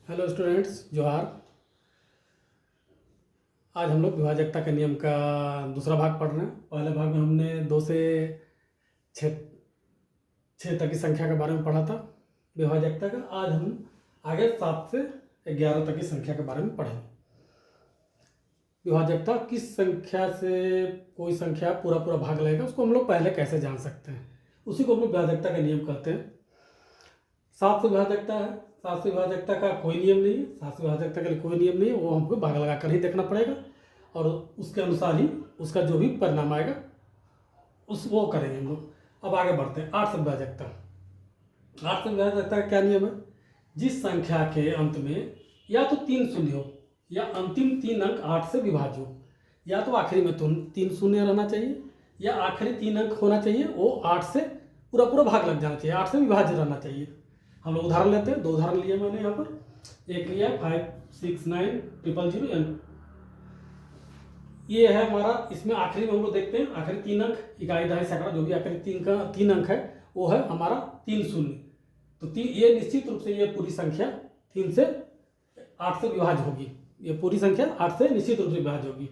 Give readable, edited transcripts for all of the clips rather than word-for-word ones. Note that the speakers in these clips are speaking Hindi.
हेलो स्टूडेंट्स, जोहार। आज हम लोग विभाजकता के नियम का दूसरा भाग पढ़ रहे हैं। पहले भाग में हमने 2 से 6 तक की संख्या के बारे में पढ़ा था विभाजकता का। आज हम आगे 7 से 11 तक की संख्या के बारे में पढ़ेंगे। विभाजकता किस संख्या से कोई संख्या पूरा पूरा भाग लेगा उसको हम लोग पहले कैसे जान सकते हैं, उसी को हम लोग विभाजकता का नियम कहते हैं। 7 से विभाजकता है। 7 से विभाजकता का कोई नियम नहीं है। 7 से विभाजकता के लिए कोई नियम नहीं है, वो हमको भाग लगा कर ही देखना पड़ेगा और उसके अनुसार ही उसका जो भी परिणाम आएगा उस वो करेंगे हम लोग। अब आगे बढ़ते हैं। 8 से विभाजकता। 8 से विभाजकता का क्या नियम है? जिस संख्या के अंत में या तो 3 शून्य हो या अंतिम 3 अंक 8 से विभाज्य हो, या तो आखिरी में 3 शून्य रहना चाहिए या आखिरी 3 अंक होना चाहिए, वो 8 से पूरा पूरा भाग लग जाना चाहिए, 8 से विभाज्य रहना चाहिए। हम लोग उदाहरण लेते हैं। 2 उदाहरण लिए मैंने यहाँ पर। एक लिया 569000, ये है हमारा। इसमें आखिरी में हम लोग देखते हैं आखिरी 3 अंक, इकाई दहाई सैकड़ा, जो भी आखिरी 3 अंक है वो है हमारा 3 शून्य। तो ये निश्चित रूप से ये पूरी संख्या 3 से 8 से विभाज्य होगी। ये पूरी संख्या 8 से निश्चित रूप से विभाज्य होगी।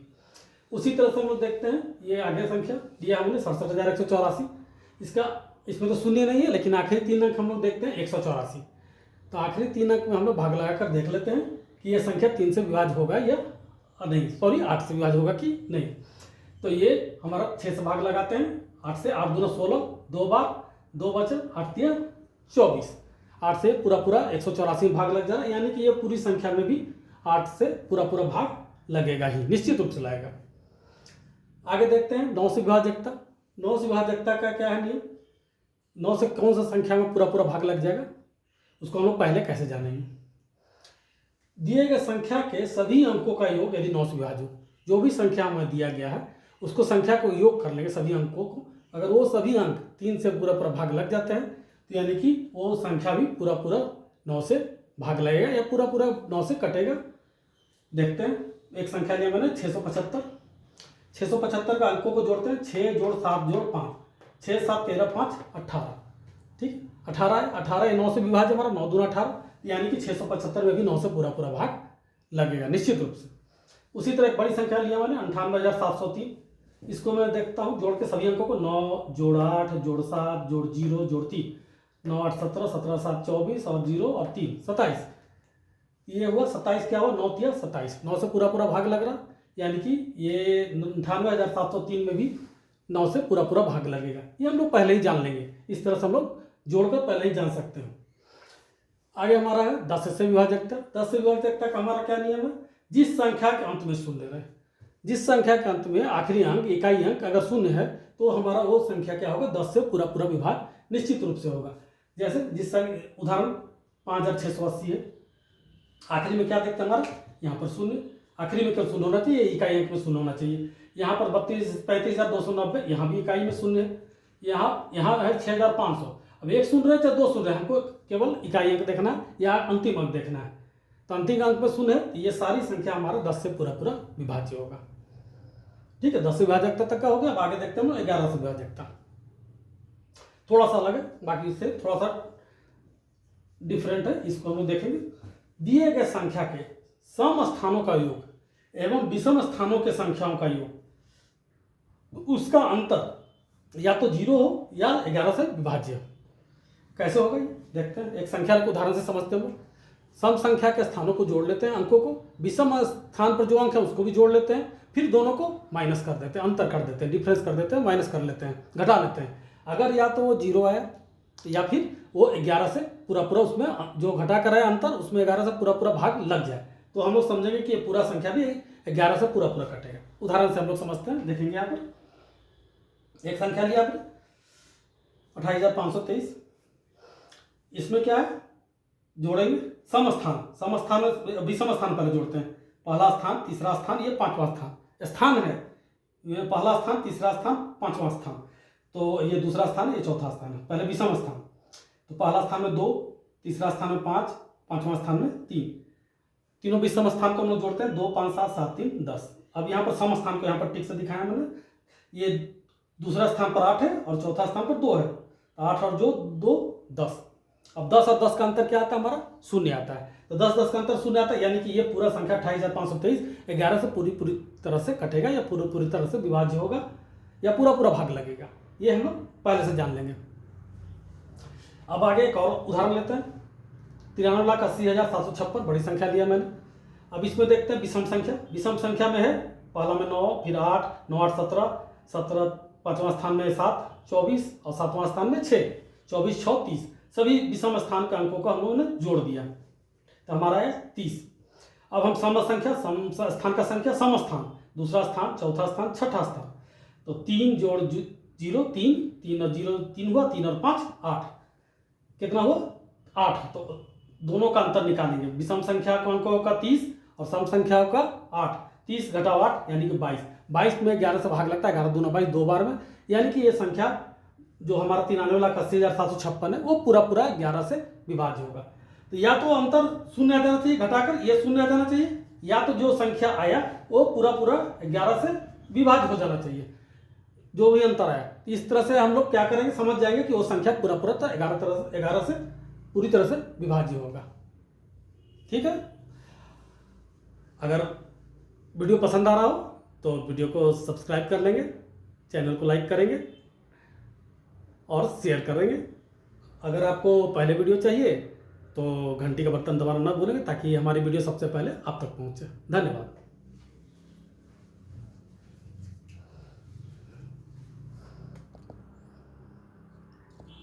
उसी तरह से हम लोग देखते हैं, ये आगे संख्या दिया हमने 67,184। इसमें तो शून्य नहीं है, लेकिन आखिरी 3 अंक हम लोग देखते हैं 184। तो आखिरी 3 अंक में हम लोग भाग लगाकर देख लेते हैं कि यह संख्या 3 से विभाज्य होगा या नहीं, सॉरी 8 से विभाज्य होगा कि नहीं। तो ये हमारा 6 से भाग लगाते हैं। 8 से 8 दूना 16, 2 बार 2 बचे, 8 तिया 24। 8 से पूरा पूरा 184 में भाग लग जा रहा है, यानी कि ये पूरी संख्या में भी 8 से पूरा पूरा भाग लगेगा ही, निश्चित रूप से लगेगा। आगे देखते हैं 9 से विभाजकता। 9 से विभाजकता का क्या है नियम? 9 से कौन सा संख्या में पूरा पूरा भाग लग जाएगा उसको हम लोग पहले कैसे जानेंगे? दिए गए संख्या के सभी अंकों का योग यदि 9 से विभाज्य हो, जो भी संख्या में दिया गया है उसको संख्या को योग कर लेंगे सभी अंकों को। अगर वो सभी अंक 3 से पूरा पूरा भाग लग जाते हैं तो यानी कि वो संख्या भी पूरा पूरा 9 से भाग लगेगा या पूरा पूरा 9 से कटेगा। देखते हैं। एक संख्या लिया मैंने 675। 675 का अंकों को जोड़ते हैं। 6 जोड़ 7 जोड़ 5, 6 7 13 5 18। ठीक, 18 है। 18 ये 9 से विभाज्य हमारा, 9 दूना 18, यानी कि 675 में भी 9 से पूरा पूरा भाग लगेगा निश्चित रूप से। उसी तरह एक बड़ी संख्या लिया मैंने 98,703। इसको मैं देखता हूँ जोड़ के सभी अंकों को। 9 जोड़ 8 जोड़ 7 जोड़ 0 जोड़ 3, 9 8 17, 17 7 24 और 0 और 3 27। ये हुआ 27। क्या हुआ? 9 तिया 27, 9 से पूरा पूरा भाग लग रहा, यानी कि ये 98,703 में भी 9 से पूरा पूरा भाग लगेगा। ये हम लोग पहले ही जान लेंगे। इस तरह से हम लोग जोड़कर पहले ही जान सकते हैं। आगे हमारा है 10 से विभाजकता। 10 से विभाजकता का हमारा क्या नियम है? जिस संख्या के अंत में शून्य है, जिस संख्या के अंत में आखिरी अंक इकाई अंक अगर शून्य है तो हमारा वो संख्या क्या होगा? 10 से पूरा पूरा विभाग निश्चित रूप से होगा। जैसे जिस उदाहरण 5680 है, आखिरी में क्या देखते हैं हमारा? यहाँ पर शून्य, आखिरी में क्या शून्य होना चाहिए? इकाई अंक में शून्य होना चाहिए। यहाँ पर 35,290, यहाँ भी इकाई में शून्य है। यहाँ है 6,500। अब एक शून्य है चाहे 2 शून्य है, हमको केवल इकाई अंक देखना है या अंतिम अंक देखना है। तो अंतिम अंक में शून्य है, ये सारी संख्या हमारा 10 से पूरा पूरा विभाज्य होगा। ठीक है, 10 से विभाजकता तक का हो गया। अब आगे देखते हैं हम 11 से विभाजकता। थोड़ा सा अलग है, बाकी इससे थोड़ा सा डिफरेंट है, इसको हम लोग देखेंगे। दिए गए संख्या के सम स्थानों का योग एवं विषम स्थानों के संख्याओं का योग, उसका अंतर या तो 0 हो या 11 से विभाज्य हो। कैसे होगा ये देखते हैं। एक संख्या के उदाहरण से समझते हैं। सम संख्या के स्थानों को जोड़ लेते हैं, अंकों को, विषम स्थान पर जो अंक है उसको भी जोड़ लेते हैं, फिर दोनों को माइनस कर देते हैं, अंतर कर देते हैं, डिफरेंस कर देते हैं, माइनस कर लेते हैं, घटा लेते हैं। अगर या तो वो 0 आया या फिर वो 11 से पूरा पूरा, उसमें जो घटा कर आया अंतर उसमें 11 से पूरा पूरा भाग लग जाए, तो हम लोग समझेंगे कि ये पूरा संख्या भी 11 से पूरा पूरा कटेगा। उदाहरण से हम लोग समझते हैं, देखेंगे यहाँ पर एक संख्या लिया आपने 28,523। इसमें क्या है? जोड़ेंगे सम स्थान विषम स्थान पहले जोड़ते हैं। पहला स्थान, तीसरा स्थान, ये 5वां स्थान है। ये पहला स्थान, तीसरा स्थान, 5वां स्थान, तो ये दूसरा स्थान, ये चौथा स्थान है। पहले विषम स्थान, तो पहला स्थान में 2, तीसरा स्थान में 5, 5वां स्थान में 3। तीनों विषम स्थान को हम लोग जोड़ते हैं। 2 5 7 7 3 10। अब यहाँ पर सम स्थान को यहाँ पर टिक से दिखाया मैंने। ये दूसरा स्थान पर 8 है और चौथा स्थान पर 2 है। 8 और जो 2 10। अब 10 और 10 का अंतर क्या आता है हमारा? शून्य आता है। तो 10 10 का अंतर शून्य आता है, यानी कि ये पूरा संख्या 28,523 11 से पूरी तरह से कटेगा या पूरी तरह से विभाज्य होगा या पूरा भाग लगेगा। ये हम लोग पहले से जान लेंगे। अब आगे एक और उदाहरण लेते हैं। 93,80,756 बड़ी संख्या लिया मैंने। अब इसमें देखते हैं विषम संख्या। विषम संख्या में है पहला में 9, फिर 8, 9 8 17, 17 पाँचवां स्थान में 7, 24 और सातवां स्थान में 6, 24 6 30। सभी विषम स्थान के अंकों को हम लोगों ने जोड़ दिया तो हमारा है 30। अब हम सम संख्या, सम स्थान का संख्या, सम स्थान, दूसरा स्थान, चौथा स्थान, छठा स्थान। तो 3 जोड़ 0 3, 3 और 0 3 हुआ, 3 और 5 8, कितना हुआ 8। तो दोनों का अंतर निकालेंगे। विषम संख्या के अंकों का 30 और सम संख्या का 8। 30 घटाओ 8 यानी कि 22। 22 में 11 से भाग लगता है, 11 दूना 22 दो बार में, यानी कि ये संख्या जो हमारा 93,80,756 है वो पूरा 11 से विभाज्य होगा। तो या तो अंतर शून्य आ जाना चाहिए घटाकर, ये शून्य आ जाना चाहिए, या तो जो संख्या आया वो पूरा 11 से विभाज्य हो जाना चाहिए, जो भी अंतर आया। तो इस तरह से हम लोग क्या करेंगे, समझ जाएंगे कि वो संख्या पूरा 11 से पूरी तरह से विभाज्य होगा। ठीक है। अगर वीडियो पसंद आ रहा हो तो वीडियो को सब्सक्राइब कर लेंगे, चैनल को लाइक करेंगे और शेयर करेंगे। अगर आपको पहले वीडियो चाहिए तो घंटी का बटन दबाना ना भूलेंगे ताकि हमारी वीडियो सबसे पहले आप तक पहुंचे। धन्यवाद।